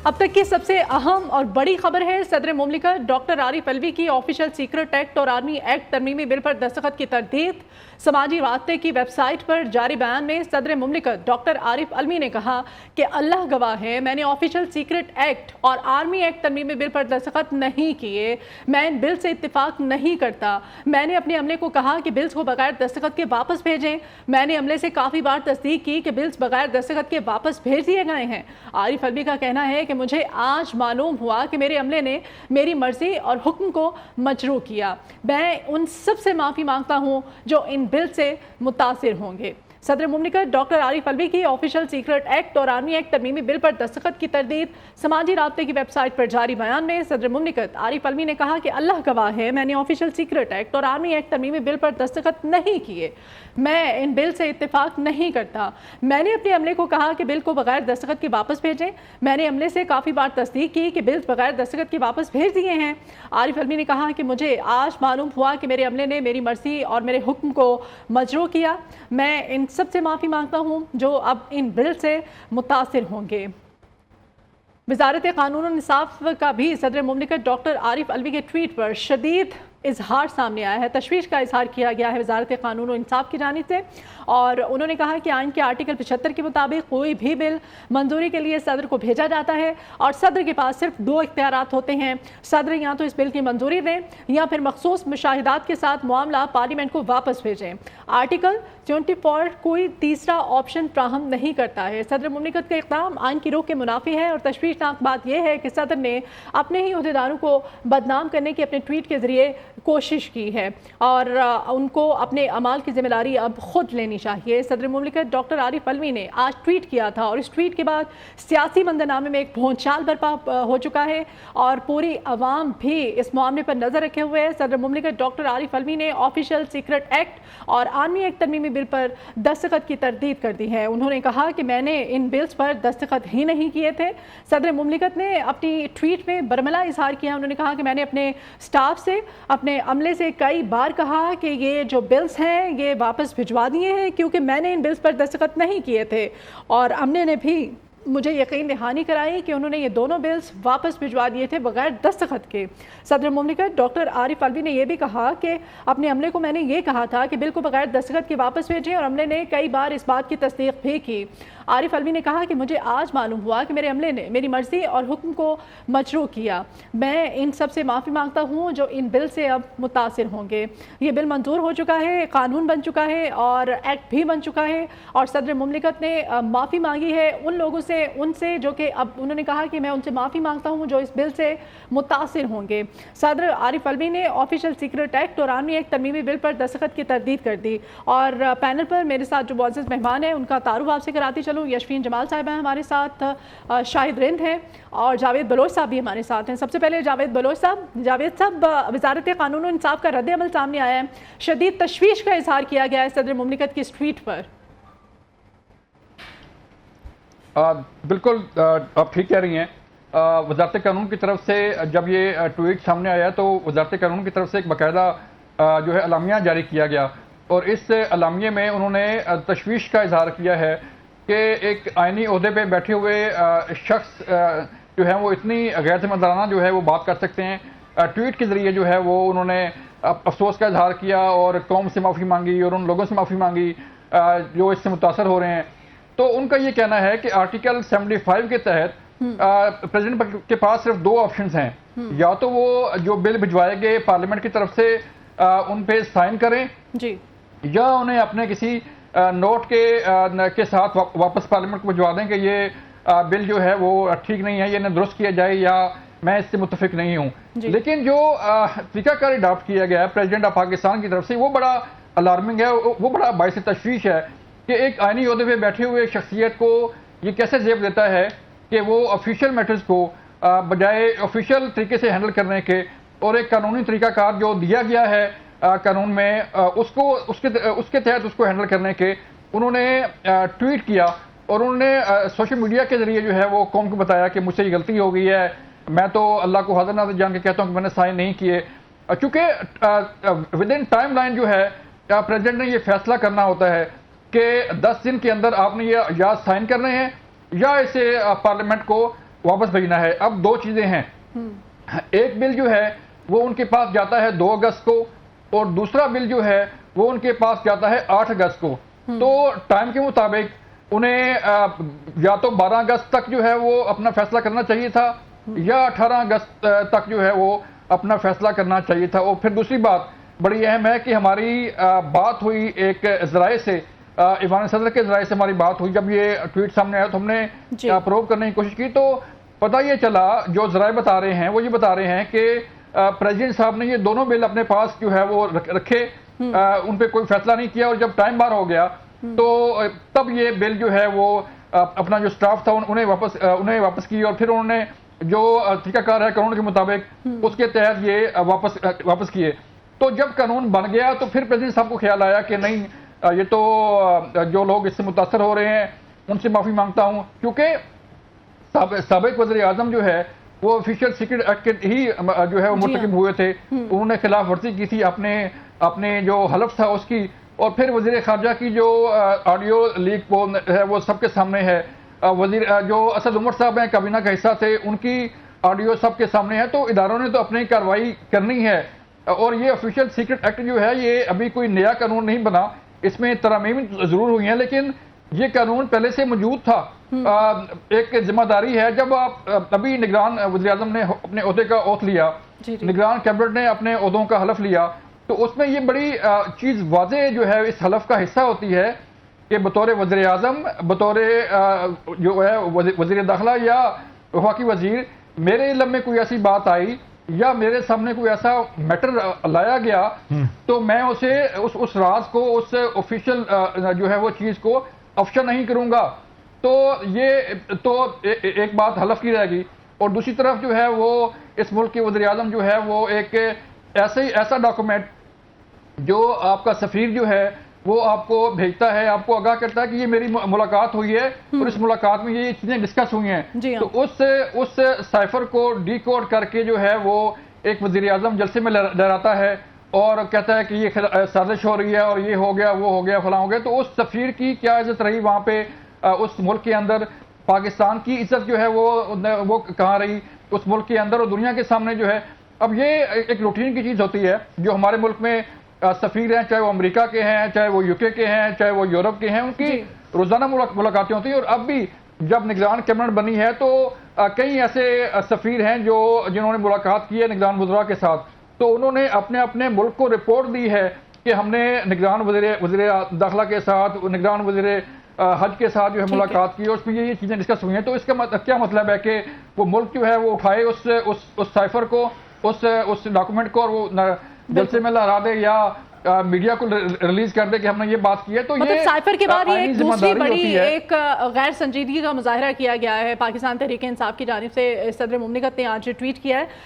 اب تک کی سب سے اہم اور بڑی خبر ہے، صدر مملکت ڈاکٹر عارف الوی کی آفیشل سیکرٹ ایکٹ اور آرمی ایکٹ ترمیمی بل پر دستخط کی تردید۔ سماجی رابطے کی ویب سائٹ پر جاری بیان میں صدر مملکت ڈاکٹر عارف الوی نے کہا کہ اللہ گواہ ہے، میں نے آفیشل سیکرٹ ایکٹ اور آرمی ایکٹ ترمیمی بل پر دستخط نہیں کیے، میں ان بل سے اتفاق نہیں کرتا۔ میں نے اپنے عملے کو کہا کہ بلز کو بغیر دستخط کے واپس بھیجیں۔ میں نے عملے سے کافی بار تصدیق کی کہ بلز بغیر دستخط کے واپس بھیج دیے گئے ہیں۔ عارف الوی کا کہنا ہے کہ مجھے آج معلوم ہوا کہ میرے عملے نے میری مرضی اور حکم کو مجروح کیا۔ میں ان سب سے معافی مانگتا ہوں جو ان بل سے متاثر ہوں گے۔ صدر مملکت ڈاکٹر عارف الوی کی آفیشل سیکرٹ ایکٹ اور آرمی ایکٹ ترمیمی بل پر دستخط کی تردید۔ سماجی رابطے کی ویب سائٹ پر جاری بیان میں صدر مملکت عارف الوی نے کہا کہ اللہ گواہ ہے، میں نے آفیشل سیکرٹ ایکٹ اور آرمی ایکٹ ترمیمی بل پر دستخط نہیں کیے، میں ان بل سے اتفاق نہیں کرتا۔ میں نے اپنے عملے کو کہا کہ بل کو بغیر دستخط کے واپس بھیجیں۔ میں نے عملے سے کافی بار تصدیق کی کہ بلز بغیر دستخط کے واپس بھیج دیے ہیں۔ عارف الوی نے کہا کہ مجھے آج معلوم ہوا کہ میرے عملے نے میری مرضی اور میرے حکم کو مجروح کیا۔ میں ان سب سے معافی مانگتا ہوں جو اب ان بل سے متاثر ہوں گے۔ وزارت قانون و انصاف کا بھی صدر مملکت ڈاکٹر عارف الوی کے ٹویٹ پر شدید اظہار سامنے آیا ہے۔ تشویش کا اظہار کیا گیا ہے وزارت قانون و انصاف کی جانب سے، اور انہوں نے کہا کہ آئین کے آرٹیکل 75 کے مطابق کوئی بھی بل منظوری کے لیے صدر کو بھیجا جاتا ہے اور صدر کے پاس صرف دو اختیارات ہوتے ہیں۔ صدر یا تو اس بل کی منظوری دیں یا پھر مخصوص مشاہدات کے ساتھ معاملہ پارلیمنٹ کو واپس بھیجیں۔ آرٹیکل 24 کوئی تیسرا آپشن فراہم نہیں کرتا ہے۔ صدر مملکت کا اقدام آئین کی روح کے منافی ہے، اور تشویشناک بات یہ ہے کہ صدر نے اپنے ہی عہدیداروں کو بدنام کرنے کی اپنے ٹویٹ کے ذریعے کوشش کی ہے، اور ان کو اپنے اعمال کی ذمہ داری اب خود لینی چاہیے۔ صدر مملکت ڈاکٹر عارف الوی نے آج ٹویٹ کیا تھا، اور اس ٹویٹ کے بعد سیاسی منظرنامے میں ایک بھونچال برپا ہو چکا ہے، اور پوری عوام بھی اس معاملے پر نظر رکھے ہوئے ہے۔ صدر مملکت ڈاکٹر عارف الوی نے آفیشل سیکرٹ ایکٹ اور آرمی ایکٹ ترمیمی بل پر دستخط کی تردید کر دی ہے۔ انہوں نے کہا کہ میں نے ان بلز پر دستخط ہی نہیں کیے تھے۔ صدر مملکت نے اپنی ٹویٹ میں برملا اظہار کیا۔ انہوں نے کہا کہ میں نے اپنے سٹاف سے، اپنے عملے سے کئی بار کہا کہ یہ جو بلز ہیں یہ واپس بھجوا دیے ہیں، کیونکہ میں نے ان بلز پر دستخط نہیں کیے تھے، اور عملے نے بھی مجھے یقین دہانی کرائی کہ انہوں نے یہ دونوں بلز واپس بھجوا دیے تھے بغیر دستخط کے۔ صدر مملکت ڈاکٹر عارف الوی نے یہ بھی کہا کہ اپنے عملے کو میں نے یہ کہا تھا کہ بل کو بغیر دستخط کے واپس بھیجیں، اور عملے نے کئی بار اس بات کی تصدیق بھی کی۔ عارف الوی نے کہا کہ مجھے آج معلوم ہوا کہ میرے عملے نے میری مرضی اور حکم کو مجروح کیا۔ میں ان سب سے معافی مانگتا ہوں جو ان بل سے اب متاثر ہوں گے۔ یہ بل منظور ہو چکا ہے، قانون بن چکا ہے اور ایکٹ بھی بن چکا ہے، اور صدر مملکت نے معافی مانگی ہے ان لوگوں سے، ان سے جو کہ اب انہوں نے کہا کہ میں ان سے معافی مانگتا ہوں جو اس بل سے متاثر ہوں گے۔ صدر عارف الوی نے آفیشل سیکرٹ ایکٹ اور آرمی ایکٹ ترمیمی بل پر دستخط کی تردید کر دی، اور پینل پر میرے ساتھ جو معزز مہمان ہیں ان کا تعارف آپ سے کراتی چلوں۔ یشفین جمال صاحب ہیں ہمارے ساتھ، شاہد رند ہیں، اور جاوید بلوچ صاحب بھی ہمارے ساتھ ہیں۔ سب سے پہلے جاوید بلوچ صاحب، جاوید صاحب، وزارت قانون و انصاف کا رد عمل سامنے آیا ہے، شدید تشویش کا اظہار کیا گیا ہے صدر مملکت کی اس ٹویٹ پر۔ بالکل آپ ٹھیک کہہ رہی ہیں۔ وزارت قانون کی طرف سے جب یہ ٹویٹ سامنے آیا تو وزارت قانون کی طرف سے ایک باقاعدہ جو ہے اعلامیہ جاری کیا گیا، اور اس اعلامیے میں انہوں نے تشویش کا اظہار کیا ہے کہ ایک آئینی عہدے پہ بیٹھے ہوئے شخص جو ہے وہ اتنی غیر ذمہ دارانہ جو ہے وہ بات کر سکتے ہیں۔ ٹویٹ کے ذریعے جو ہے وہ انہوں نے افسوس کا اظہار کیا اور قوم سے معافی مانگی اور ان لوگوں سے معافی مانگی جو اس سے متاثر ہو رہے ہیں۔ تو ان کا یہ کہنا ہے کہ آرٹیکل 75 کے تحت پریزیڈنٹ کے پاس صرف دو آپشنز ہیں، یا تو وہ جو بل بھجوائے گئے پارلیمنٹ کی طرف سے ان پہ سائن کریں، یا انہیں اپنے کسی نوٹ کے ساتھ واپس پارلیمنٹ کو بھجوا دیں کہ یہ بل جو ہے وہ ٹھیک نہیں ہے، یہ انہیں درست کیا جائے، یا میں اس سے متفق نہیں ہوں۔ لیکن جو طریقہ کار اڈاپٹ کیا گیا ہے پریزیڈنٹ آف پاکستان کی طرف سے وہ بڑا الارمنگ ہے، وہ بڑا باعث تشویش ہے کہ ایک آئینی عہدے پہ بیٹھے ہوئے شخصیت کو یہ کیسے زیب دیتا ہے کہ وہ آفیشیل میٹرز کو بجائے آفیشیل طریقے سے ہینڈل کرنے کے، اور ایک قانونی طریقہ کار جو دیا گیا ہے قانون میں اس کے تحت اس کو ہینڈل کرنے کے، انہوں نے ٹویٹ کیا، اور انہوں نے سوشل میڈیا کے ذریعے جو ہے وہ قوم کو بتایا کہ مجھ سے یہ غلطی ہو گئی ہے، میں تو اللہ کو حاضر ناظر جان کے کہتا ہوں کہ میں نے سائن نہیں کیے۔ چونکہ ود ان ٹائم لائن جو ہے پریزیڈنٹ نے یہ فیصلہ کرنا ہوتا ہے کہ 10 دن کے اندر آپ نے یہ یا سائن کرنے ہیں یا اسے پارلیمنٹ کو واپس بھیجنا ہے. اب دو چیزیں ہیں, ایک بل جو ہے وہ ان کے پاس جاتا ہے 2 اگست کو, اور دوسرا بل جو ہے وہ ان کے پاس جاتا ہے 8 اگست کو. تو ٹائم کے مطابق انہیں یا تو 12 اگست تک جو ہے وہ اپنا فیصلہ کرنا چاہیے تھا, یا 18 اگست تک جو ہے وہ اپنا فیصلہ کرنا چاہیے تھا. اور پھر دوسری بات بڑی اہم ہے کہ ہماری بات ہوئی ایک ذرائع سے, ایوان صدر کے ذرائع سے ہماری بات ہوئی. جب یہ ٹویٹ سامنے آیا تو ہم نے پروو کرنے کی کوشش کی, تو پتہ یہ چلا, جو ذرائع بتا رہے ہیں وہ یہ بتا رہے ہیں کہ پریزیڈنٹ صاحب نے یہ دونوں بل اپنے پاس جو ہے وہ رکھے, ان پہ کوئی فیصلہ نہیں کیا, اور جب ٹائم بار ہو گیا تو تب یہ بل جو ہے وہ اپنا جو سٹاف تھا انہیں واپس کی, اور پھر انہوں نے جو طریقہ کار ہے قانون کے مطابق اس کے تحت یہ واپس کیے. تو جب قانون بن گیا تو پھر پریزیڈنٹ صاحب کو خیال آیا کہ نہیں, یہ تو جو لوگ اس سے متاثر ہو رہے ہیں ان سے معافی مانگتا ہوں, کیونکہ سابق وزیر اعظم جو ہے وہ آفیشیل سیکرٹ ایکٹ کے ہی جو ہے وہ مرتکب ہوئے تھے. انہوں نے خلاف ورزی کی تھی اپنے جو حلف تھا اس کی, اور پھر وزیر خارجہ کی جو آڈیو لیک ہے وہ سب کے سامنے ہے. جو اسد عمر صاحب ہیں کابینہ کا حصہ تھے, ان کی آڈیو سب کے سامنے ہے. تو اداروں نے تو اپنی کارروائی کرنی ہے, اور یہ آفیشیل سیکرٹ ایکٹ جو ہے یہ ابھی کوئی نیا قانون نہیں بنا, اس میں ترامیم ضرور ہوئی ہیں, لیکن یہ قانون پہلے سے موجود تھا. ایک ذمہ داری ہے, جب آپ ابھی نگران وزیر اعظم نے اپنے عہدے کا اوتھ لیا, نگران کیبنٹ نے اپنے عہدوں کا حلف لیا, تو اس میں یہ بڑی چیز واضح جو ہے اس حلف کا حصہ ہوتی ہے کہ بطور وزیر اعظم, بطور جو ہے وزیر داخلہ یا وفاقی وزیر, میرے علم میں کوئی ایسی بات آئی یا میرے سامنے کوئی ایسا میٹر لایا گیا تو میں اسے اس راز کو, اس آفیشیل جو ہے وہ چیز کو افشا نہیں کروں گا. تو یہ تو ایک بات حلف کی رہے گی, اور دوسری طرف جو ہے وہ اس ملک کے وزیر اعظم جو ہے وہ ایک ایسا ڈاکومنٹ جو آپ کا سفیر جو ہے وہ آپ کو بھیجتا ہے, آپ کو آگاہ کرتا ہے کہ یہ میری ملاقات ہوئی ہے اور اس ملاقات میں یہ چیزیں ڈسکس ہوئی ہیں, تو اس سائفر کو ڈی کوڈ کر کے جو ہے وہ ایک وزیر اعظم جلسے میں لہراتا ہے اور کہتا ہے کہ یہ سازش ہو رہی ہے اور یہ ہو گیا, وہ ہو گیا, فلاں ہو گیا. تو اس سفیر کی کیا عزت رہی وہاں پہ اس ملک کے اندر, پاکستان کی عزت جو ہے وہ کہاں رہی اس ملک کے اندر اور دنیا کے سامنے جو ہے. اب یہ ایک روٹین کی چیز ہوتی ہے جو ہمارے ملک میں سفیر ہیں, چاہے وہ امریکہ کے ہیں, چاہے وہ UK کے ہیں, چاہے وہ یورپ کے ہیں, ان کی روزانہ ملاقاتیں ہوتی ہیں. اور اب بھی جب نگران کیبنٹ بنی ہے تو کئی ایسے سفیر ہیں جنہوں نے ملاقات کی ہے نگران وزراء کے ساتھ, تو انہوں نے اپنے ملک کو رپورٹ دی ہے کہ ہم نے نگران وزیر داخلہ کے ساتھ, نگران وزیر حج کے ساتھ جو ہے ملاقات کی, اور اس میں یہ چیزیں ڈسکس ہوئی ہیں. تو اس کا کیا مطلب ہے کہ وہ ملک جو ہے وہ اٹھائے اس سائفر کو, اس ڈاکومنٹ کو, اور وہ جلسے میں لہرا دے یا میڈیا کو ریلیز کر دے کہ ہم نے یہ بات کی ہے. تو مطلب سائفر کے بعد یہ ایک دوسری بڑی ایک غیر سنجیدگی کا مظاہرہ کیا گیا ہے پاکستان تحریک انصاف کی جانب سے. صدر مملکت نے آج ٹویٹ کیا ہے